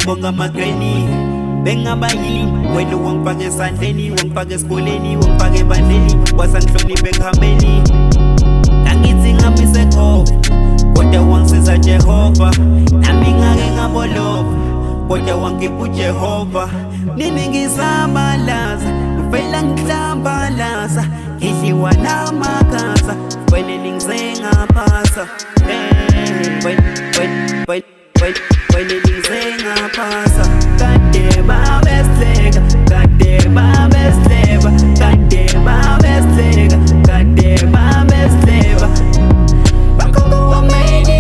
ngibonga magreni bengabayini wena wangifaka esandleni wangifaka esikoleni wangifaka ebandleni wasangihloniphe ekuhambeni angithi ngamise khova kodwa wangisiza Jehova nami ngake ngabolova kodwa wangipha uJehova nini ngisabalaza ngifela ngihlambalaza ngidliwa namakhaza fanele ngizengaphasa fanele ngizengaphasa kade babesleka kade babesleba kade babesleka kade babesleba bakoko wameni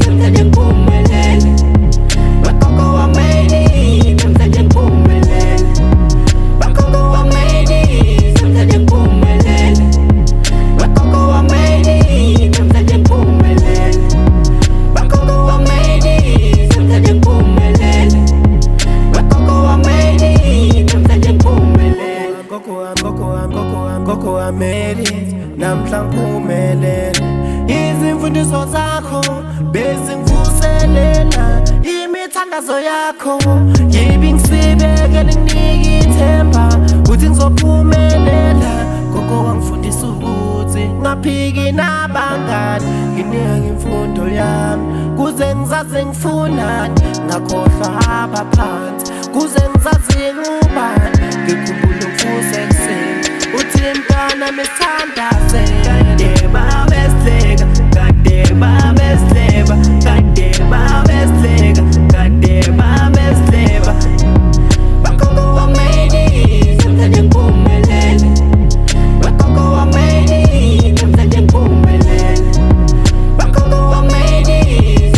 namhlanje ngiphumelele bakoko wameni namhlanje ngiphumelele bakoko wameni namhlanje ngiphumelele bakoko wameni namhlanje ngiphumelele bakoko wameni namhlanje ngiphumelele bakoko wameni namhlanje ngiphumelele Koko ameli namhla ngiphumelele izimfundiso zakho bezingivuselela imithandazo yakho yibi ngisibekele nginike ithemba uthi ngizophumelela Koko wangifundisa ukuthi ngaphiki nabangani nginike imfundo yami kuze ngizazi ngifunani ngakhohlwa abaphansi kuze ngizazi ngubani ngikhumbule ukufuse ekuseni uthi mntwana mesithandaze kade babesleka kade babesleba kade babesleka kade babesleba bakoko wameni namhlanje ngiphumelele bakoko wameni namhlanje ngiphumelele bakoko wameni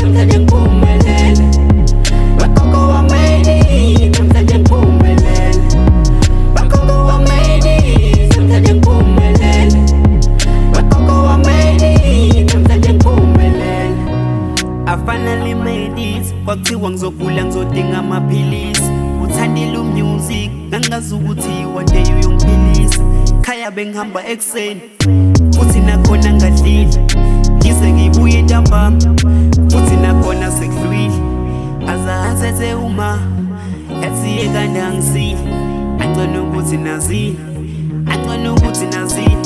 namhlanje ngiphumelele bakoko wameni namhlanje ngiphumelele bakoko wameni namhlanje ngiphumelele bakoko wameni namhlanje ngiphumelele I finally made it kwakuthiwa ngizogula ngizodinga amaphilisi uthandile umusic ngangazi ukuthi one day uyongiphilisa khaya bengihamba ekseni futhi nakhona ngadlile ngize ngibuye ntambama futhi nakhona sekudlwile azazethe uma ethi ekanda ngisile angcono ukuthi nazile